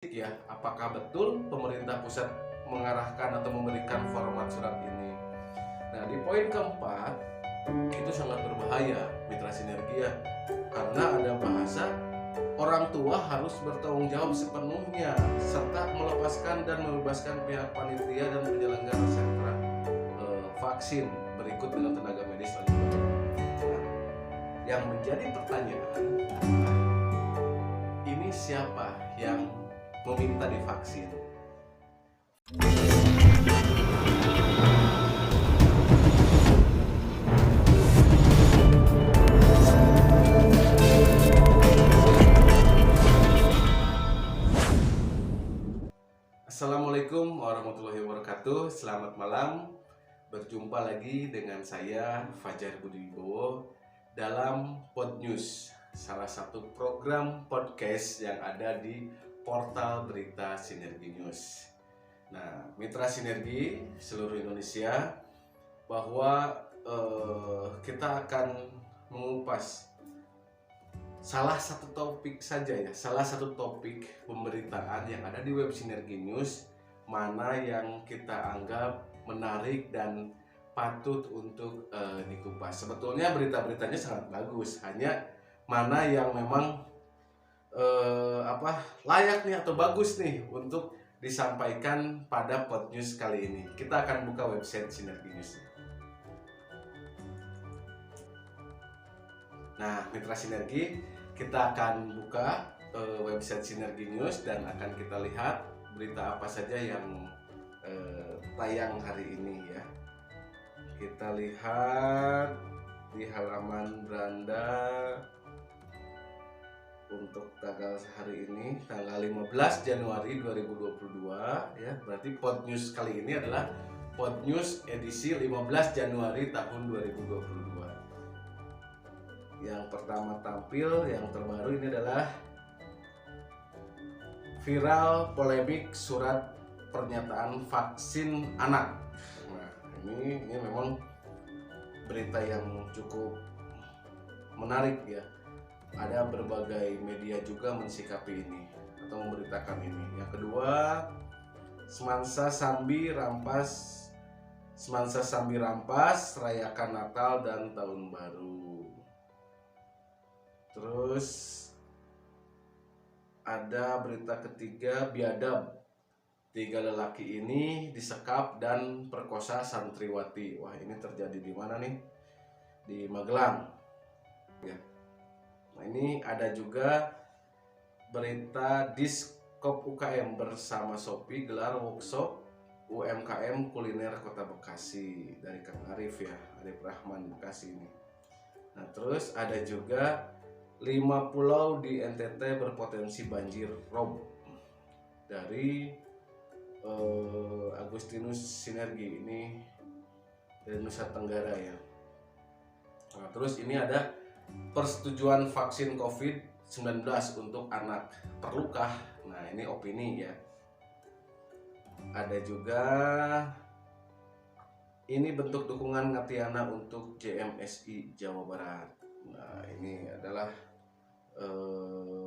Ya, apakah betul pemerintah pusat mengarahkan atau memberikan format surat ini? Nah, di poin keempat itu sangat berbahaya, mitra sinergi ya, karena ada bahasa orang tua harus bertanggung jawab sepenuhnya serta melepaskan dan membebaskan pihak panitia dan penyelenggara sentra vaksin berikut dengan tenaga medis lain. Nah, yang menjadi pertanyaan, ini siapa yang meminta divaksin? Assalamualaikum warahmatullahi wabarakatuh. Selamat malam. Berjumpa lagi dengan saya Fajar Budi Wibowo dalam Pod News, salah satu program podcast yang ada di portal berita Sinergi News. Nah, mitra sinergi seluruh Indonesia, bahwa kita akan mengupas salah satu topik saja ya, salah satu topik pemberitaan yang ada di web Sinergi News, mana yang kita anggap menarik dan patut untuk dikupas. Sebetulnya berita-beritanya sangat bagus, hanya mana yang memang layak nih atau bagus nih untuk disampaikan pada Pod News kali ini. Kita akan buka website Sinergi News. Nah, mitra sinergi, kita akan buka website Sinergi News dan akan kita lihat berita apa saja yang tayang hari ini ya. Kita lihat di halaman beranda untuk tanggal hari ini, tanggal 15 Januari 2022 ya. Berarti Pod News kali ini adalah Pod News edisi 15 Januari tahun 2022. Yang pertama tampil, yang terbaru ini adalah viral polemik surat pernyataan vaksin anak. Nah, ini memang berita yang cukup menarik ya. Ada berbagai media juga mensikapi ini atau memberitakan ini. Yang kedua, Semansa Sambi rampas rayakan Natal dan Tahun Baru. Terus ada berita ketiga, biadab, 3 lelaki ini disekap dan perkosa santriwati. Wah, ini terjadi di mana nih? Di Magelang ya. Nah, ini ada juga berita Diskop UKM bersama Shopee gelar workshop UMKM kuliner Kota Bekasi dari Kang Arif ya, Arif Rahman Bekasi ini. Nah, terus ada juga 5 pulau di NTT berpotensi banjir rob dari Agustinus Sinergi, ini dari Nusa Tenggara ya. Nah, terus ini ada persetujuan vaksin COVID-19 untuk anak, perlukah? Nah, ini opini ya. Ada juga ini bentuk dukungan Ngatiana untuk JMSI Jawa Barat. Nah, ini adalah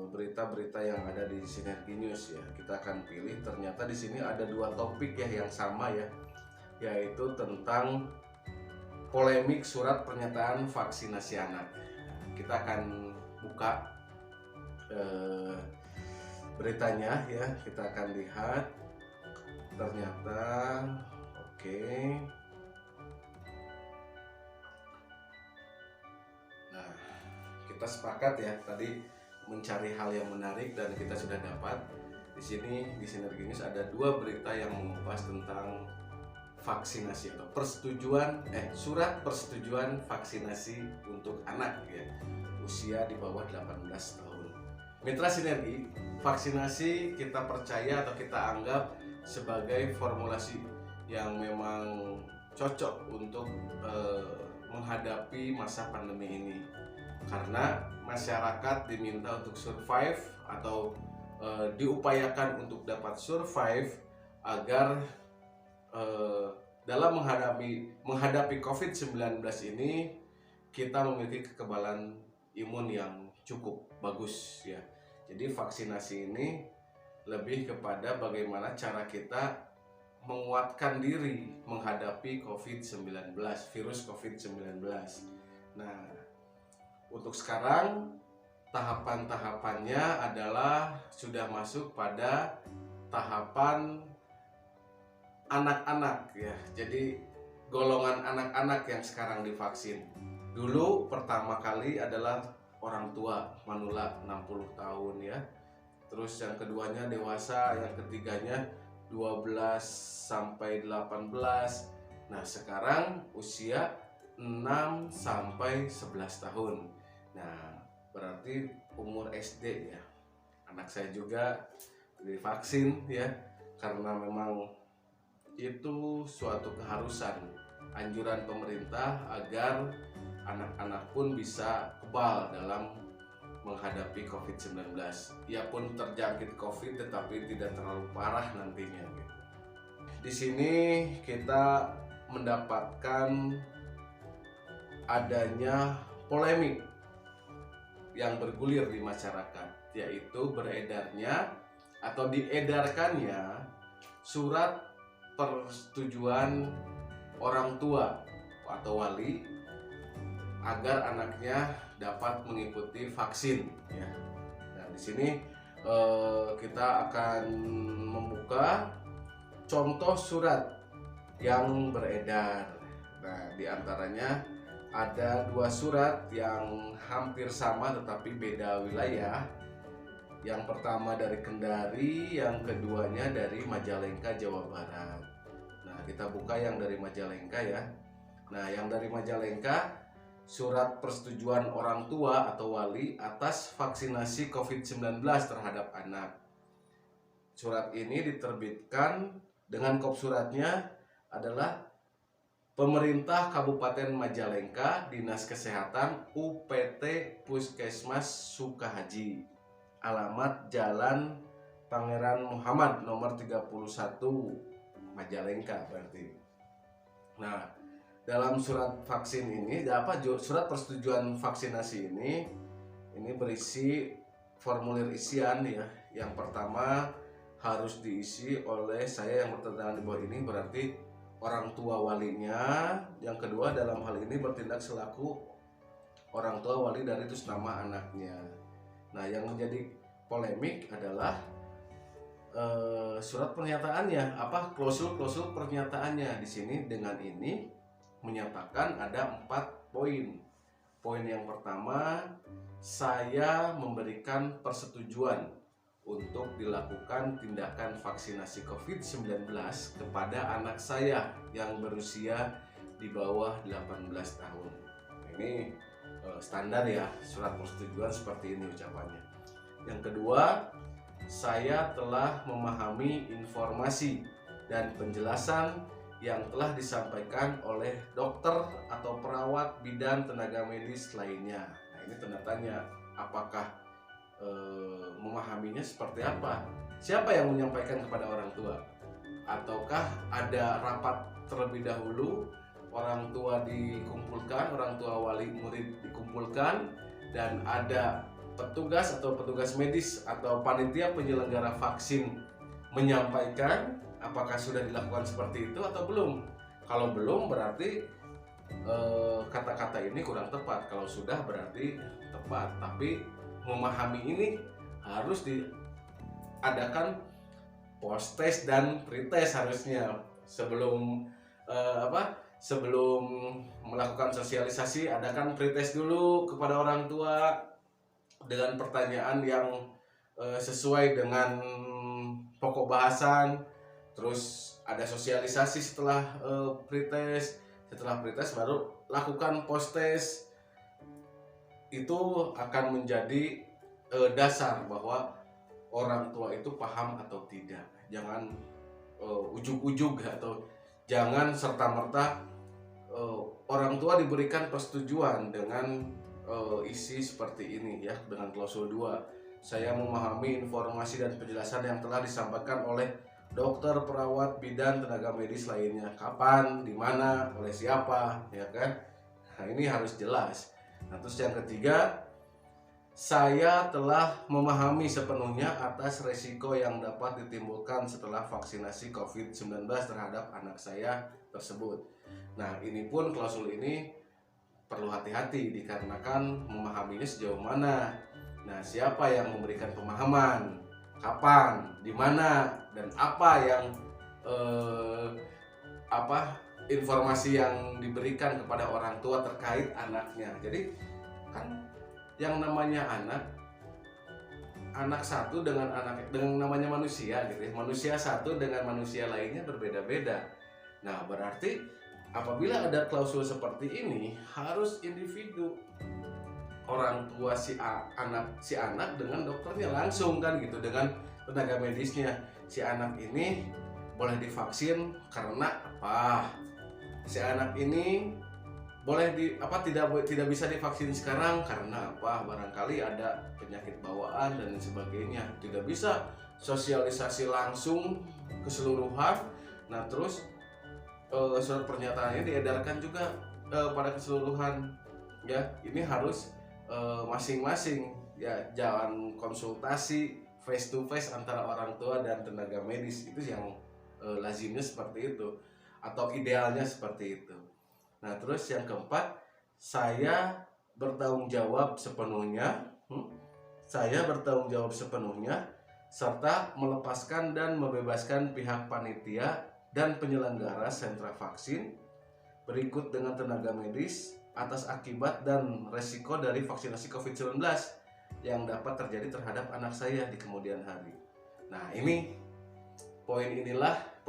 berita-berita yang ada di Sinergi News ya. Kita akan pilih. Ternyata di sini ada 2 topik ya yang sama ya, yaitu tentang polemik surat pernyataan vaksinasi anak. Kita akan buka beritanya ya. Kita akan lihat. Ternyata oke. Nah, kita sepakat ya tadi mencari hal yang menarik dan kita sudah dapat. Di sini di Sinergi News ada 2 berita yang mengupas tentang vaksinasi atau surat persetujuan vaksinasi untuk anak ya, usia di bawah 18 tahun. Mitra Sinergi, vaksinasi kita percaya atau kita anggap sebagai formulasi yang memang cocok untuk menghadapi masa pandemi ini, karena masyarakat diminta untuk survive atau diupayakan untuk dapat survive agar dalam menghadapi COVID-19 ini kita memiliki kekebalan imun yang cukup bagus ya. Jadi vaksinasi ini lebih kepada bagaimana cara kita menguatkan diri menghadapi COVID-19, virus COVID-19. Nah, untuk sekarang tahapan-tahapannya adalah sudah masuk pada tahapan anak-anak ya. Jadi golongan anak-anak yang sekarang divaksin. Dulu pertama kali adalah orang tua, manula 60 tahun ya. Terus yang keduanya dewasa, yang ketiganya 12 sampai 18. Nah, sekarang usia 6 sampai 11 tahun. Nah, berarti umur SD ya. Anak saya juga divaksin ya, karena memang itu suatu keharusan, anjuran pemerintah agar anak-anak pun bisa kebal dalam menghadapi COVID-19. Ia pun terjangkit COVID tetapi tidak terlalu parah nantinya. Di sini kita mendapatkan adanya polemik yang bergulir di masyarakat, yaitu beredarnya atau diedarkannya surat persetujuan orang tua atau wali agar anaknya dapat mengikuti vaksin ya. Nah, di sini kita akan membuka contoh surat yang beredar. Nah, diantaranya ada 2 surat yang hampir sama tetapi beda wilayah. Yang pertama dari Kendari, yang keduanya dari Majalengka, Jawa Barat. Nah, kita buka yang dari Majalengka ya. Nah, yang dari Majalengka, surat persetujuan orang tua atau wali atas vaksinasi COVID-19 terhadap anak. Surat ini diterbitkan dengan kop suratnya adalah Pemerintah Kabupaten Majalengka, Dinas Kesehatan UPT Puskesmas Sukahaji. Alamat Jalan Pangeran Muhammad nomor 31 Majalengka berarti. Nah, dalam surat vaksin ini, surat persetujuan vaksinasi ini berisi formulir isian ya. Yang pertama harus diisi oleh saya yang bertanda di bawah ini, berarti orang tua walinya. Yang kedua dalam hal ini bertindak selaku orang tua wali dari atas nama anaknya. Nah, yang menjadi polemik adalah surat pernyataannya, klausul pernyataannya. Di sini dengan ini menyatakan ada 4 poin. Poin yang pertama, saya memberikan persetujuan untuk dilakukan tindakan vaksinasi COVID-19 kepada anak saya yang berusia di bawah 18 tahun. Ini standar ya, surat persetujuan seperti ini ucapannya. Yang kedua, saya telah memahami informasi dan penjelasan yang telah disampaikan oleh dokter atau perawat bidan tenaga medis lainnya. Nah, ini tanda tanya, apakah memahaminya seperti apa? Siapa yang menyampaikan kepada orang tua? Ataukah ada rapat terlebih dahulu, orang tua dikumpulkan, orang tua wali murid dikumpulkan, dan ada petugas atau petugas medis atau panitia penyelenggara vaksin menyampaikan apakah sudah dilakukan seperti itu atau belum. Kalau belum berarti kata-kata ini kurang tepat. Kalau sudah berarti tepat. Tapi memahami ini harus diadakan post test dan pre-test harusnya sebelum sebelum melakukan sosialisasi. Adakan pre-test dulu kepada orang tua dengan pertanyaan yang sesuai dengan pokok bahasan. Terus ada sosialisasi setelah pre-test. Setelah pre-test baru lakukan post-test. Itu akan menjadi dasar bahwa orang tua itu paham atau tidak. Jangan ujug-ujug atau jangan serta-merta orang tua diberikan persetujuan dengan isi seperti ini ya, dengan klausul 2. Saya memahami informasi dan penjelasan yang telah disampaikan oleh dokter, perawat, bidan, tenaga medis lainnya. Kapan, di mana, oleh siapa, ya kan? Nah, ini harus jelas. Nah, terus yang ketiga, saya telah memahami sepenuhnya atas resiko yang dapat ditimbulkan setelah vaksinasi COVID-19 terhadap anak saya tersebut. Nah, ini pun klausul ini perlu hati-hati dikarenakan memahaminya sejauh mana. Nah, siapa yang memberikan pemahaman, kapan, di mana, dan apa yang informasi yang diberikan kepada orang tua terkait anaknya. Jadi kan yang namanya anak satu dengan namanya manusia gitu ya. Manusia satu dengan manusia lainnya berbeda-beda. Nah, berarti apabila ada klausul seperti ini, harus individu orang tua si anak dengan dokternya langsung kan gitu, dengan tenaga medisnya. Si anak ini boleh divaksin karena apa? Si anak ini tidak bisa divaksin sekarang karena apa? Barangkali ada penyakit bawaan dan sebagainya. Tidak bisa sosialisasi langsung keseluruhan. Nah, terus surat pernyataannya diedarkan juga pada keseluruhan. Ya, ini harus masing-masing ya, jalan konsultasi face to face antara orang tua dan tenaga medis. Itu yang lazimnya seperti itu, atau idealnya seperti itu. Nah, terus yang keempat, saya bertanggung jawab sepenuhnya. Saya bertanggung jawab sepenuhnya serta melepaskan dan membebaskan pihak panitia dan penyelenggara sentra vaksin berikut dengan tenaga medis atas akibat dan resiko dari vaksinasi COVID-19 yang dapat terjadi terhadap anak saya di kemudian hari. Nah, ini poin 4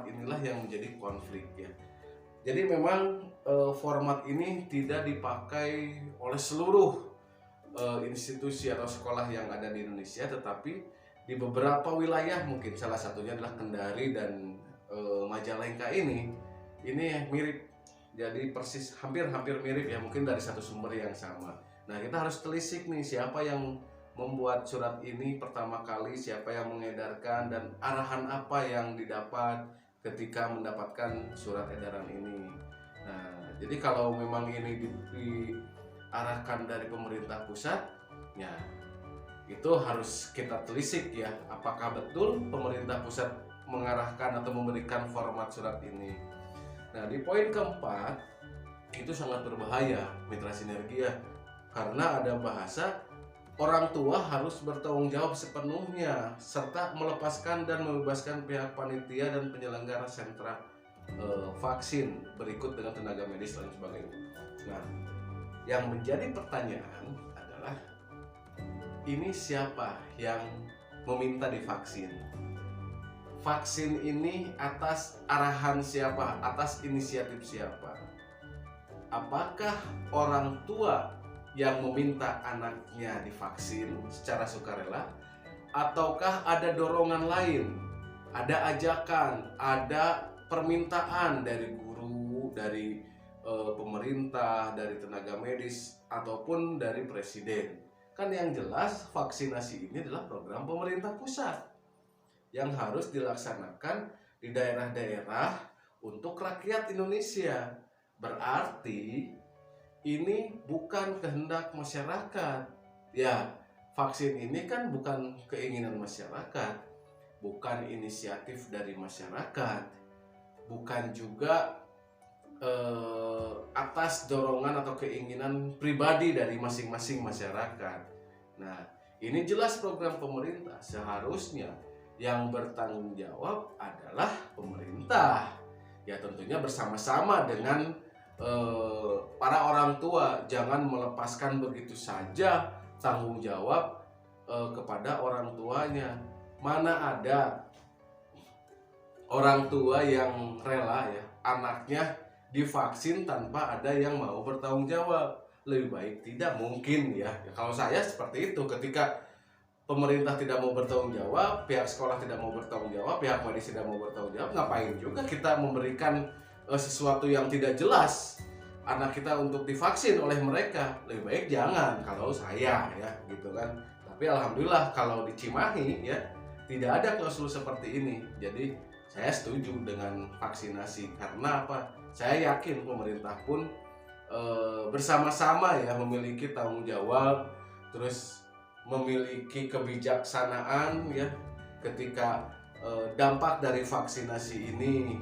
inilah yang menjadi konflik ya. Jadi memang format ini tidak dipakai oleh seluruh institusi atau sekolah yang ada di Indonesia, tetapi di beberapa wilayah, mungkin salah satunya adalah Kendari dan Majalengka ini mirip. Jadi persis hampir mirip ya, mungkin dari satu sumber yang sama. Nah, kita harus telisik nih siapa yang membuat surat ini pertama kali, siapa yang mengedarkan, dan arahan apa yang didapat ketika mendapatkan surat edaran ini. Nah, jadi kalau memang ini diarahkan dari pemerintah pusat, ya itu harus kita telisik ya, apakah betul pemerintah pusat mengarahkan atau memberikan format surat ini. Nah, di poin keempat itu sangat berbahaya mitra sinergi ya, karena ada bahasa orang tua harus bertanggung jawab sepenuhnya serta melepaskan dan membebaskan pihak panitia dan penyelenggara sentra vaksin berikut dengan tenaga medis dan sebagainya. Nah, yang menjadi pertanyaan adalah ini siapa yang meminta divaksin? Vaksin ini atas arahan siapa? Atas inisiatif siapa? Apakah orang tua yang meminta anaknya divaksin secara sukarela, ataukah ada dorongan lain, ada ajakan, ada permintaan dari guru, dari pemerintah, dari tenaga medis, ataupun dari presiden? Kan yang jelas vaksinasi ini adalah program pemerintah pusat yang harus dilaksanakan di daerah-daerah untuk rakyat Indonesia. Berarti ini bukan kehendak masyarakat. Ya, vaksin ini kan bukan keinginan masyarakat, bukan inisiatif dari masyarakat, bukan juga atas dorongan atau keinginan pribadi dari masing-masing masyarakat. Nah, ini jelas program pemerintah. Seharusnya yang bertanggung jawab adalah pemerintah. Ya, tentunya bersama-sama dengan para orang tua. Jangan melepaskan begitu saja tanggung jawab kepada orang tuanya. Mana ada orang tua yang rela ya anaknya divaksin tanpa ada yang mau bertanggung jawab? Lebih baik tidak, mungkin ya. Kalau saya seperti itu, ketika pemerintah tidak mau bertanggung jawab, pihak sekolah tidak mau bertanggung jawab, pihak medis tidak mau bertanggung jawab, ngapain juga kita memberikan sesuatu yang tidak jelas anak kita untuk divaksin oleh mereka? Lebih baik jangan, kalau saya ya gitu kan. Tapi alhamdulillah kalau di Cimahi ya tidak ada klausul seperti ini. Jadi saya setuju dengan vaksinasi. Karena apa? Saya yakin pemerintah pun bersama-sama ya memiliki tanggung jawab terus memiliki kebijaksanaan ya ketika dampak dari vaksinasi ini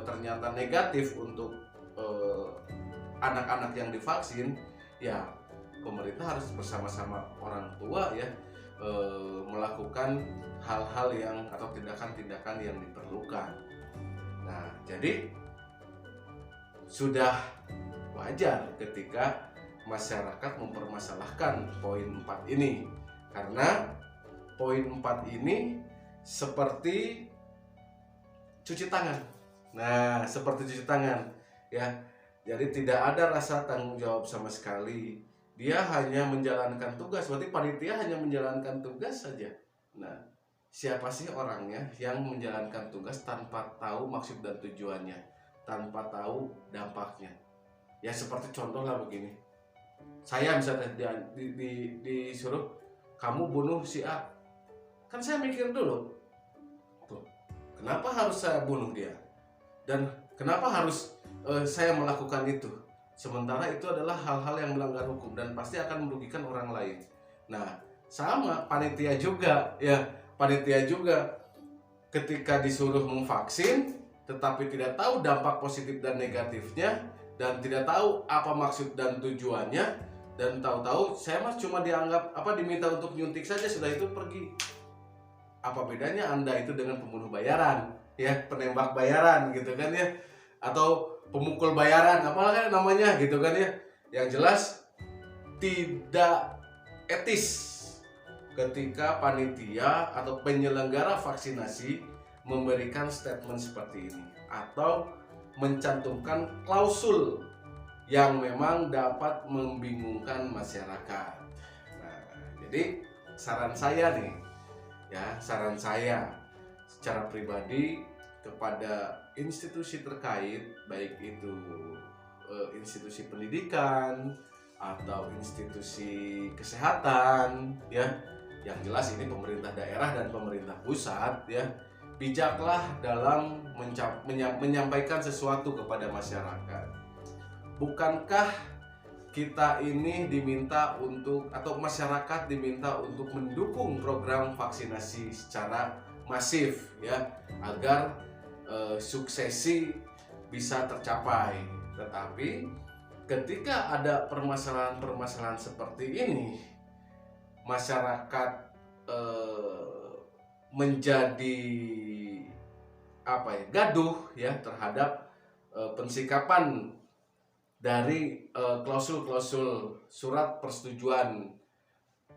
ternyata negatif untuk anak-anak yang divaksin, ya pemerintah harus bersama-sama orang tua ya melakukan hal-hal yang atau tindakan-tindakan yang diperlukan. Nah, jadi sudah wajar ketika masyarakat mempermasalahkan poin 4 ini, karena poin 4 ini seperti cuci tangan. Nah, seperti cuci tangan ya. Jadi tidak ada rasa tanggung jawab sama sekali. Dia hanya menjalankan tugas, berarti panitia hanya menjalankan tugas saja. Nah, siapa sih orangnya yang menjalankan tugas tanpa tahu maksud dan tujuannya, tanpa tahu dampaknya? Ya seperti contoh lah begini. Saya misalnya disuruh kamu bunuh si A. Kan saya mikir dulu, tuh, kenapa harus saya bunuh dia? Dan kenapa harus saya melakukan itu? Sementara itu adalah hal-hal yang melanggar hukum dan pasti akan merugikan orang lain. Nah, sama panitia juga ya. Panitia juga ketika disuruh memvaksin tetapi tidak tahu dampak positif dan negatifnya dan tidak tahu apa maksud dan tujuannya, dan tahu-tahu saya mas cuma dianggap diminta untuk nyuntik saja, sudah itu pergi. Apa bedanya Anda itu dengan pembunuh bayaran ya, penembak bayaran gitu kan ya, atau pemukul bayaran apalah namanya gitu kan ya. Yang jelas tidak etis ketika panitia atau penyelenggara vaksinasi memberikan statement seperti ini atau mencantumkan klausul yang memang dapat membingungkan masyarakat. Nah, jadi saran saya nih ya, saran saya secara pribadi kepada institusi terkait, baik itu institusi pendidikan atau institusi kesehatan ya, yang jelas ini pemerintah daerah dan pemerintah pusat ya, bijaklah dalam menyampaikan sesuatu kepada masyarakat. Bukankah kita ini diminta untuk, atau masyarakat diminta untuk mendukung program vaksinasi secara masif ya, agar suksesi bisa tercapai. Tetapi ketika ada permasalahan-permasalahan seperti ini, masyarakat menjadi gaduh ya terhadap pensikapan dari klausul-klausul surat persetujuan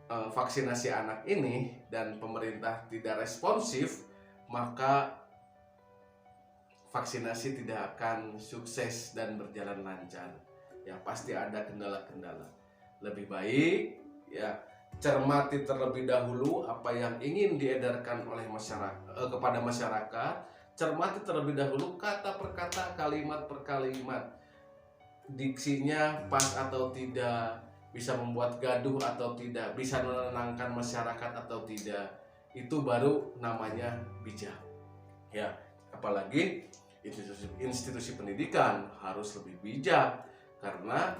vaksinasi anak ini, dan pemerintah tidak responsif, maka vaksinasi tidak akan sukses dan berjalan lancar. Ya pasti ada kendala-kendala. Lebih baik ya cermati terlebih dahulu apa yang ingin diedarkan oleh masyarakat kepada masyarakat. Cermati terlebih dahulu kata per kata, kalimat per kalimat, diksinya pas atau tidak, bisa membuat gaduh atau tidak, bisa menenangkan masyarakat atau tidak. Itu baru namanya bijak ya. Apalagi institusi pendidikan harus lebih bijak, karena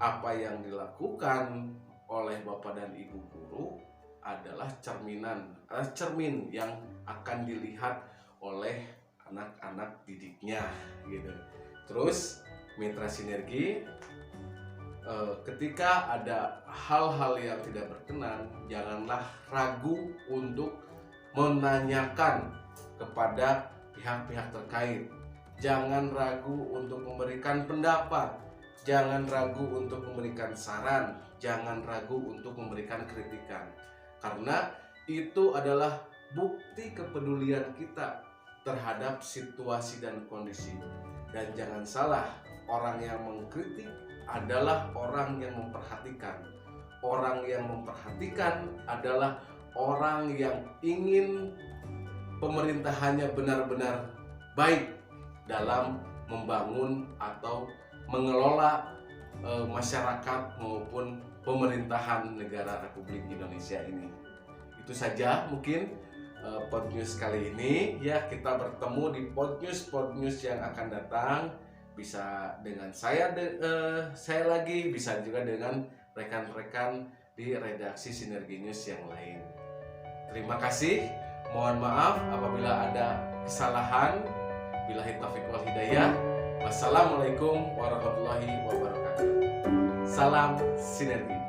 apa yang dilakukan oleh Bapak dan Ibu guru adalah cermin yang akan dilihat oleh anak-anak didiknya gitu. Terus mitra sinergi, ketika ada hal-hal yang tidak berkenan, janganlah ragu untuk menanyakan kepada pihak-pihak terkait. Jangan ragu untuk memberikan pendapat, jangan ragu untuk memberikan saran, jangan ragu untuk memberikan kritikan, karena itu adalah bukti kepedulian kita terhadap situasi dan kondisi. Dan jangan salah, orang yang mengkritik adalah orang yang memperhatikan. Orang yang memperhatikan adalah orang yang ingin pemerintahannya benar-benar baik dalam membangun atau mengelola masyarakat maupun pemerintahan negara Republik Indonesia ini. Itu saja mungkin Podnews kali ini ya. Kita bertemu di Podnews yang akan datang, bisa dengan saya lagi, bisa juga dengan rekan-rekan di redaksi Sinergi News yang lain. Terima kasih. Mohon maaf apabila ada kesalahan. Billahi taufiq wal hidayah. Wassalamualaikum warahmatullahi wabarakatuh. Salam sinergi.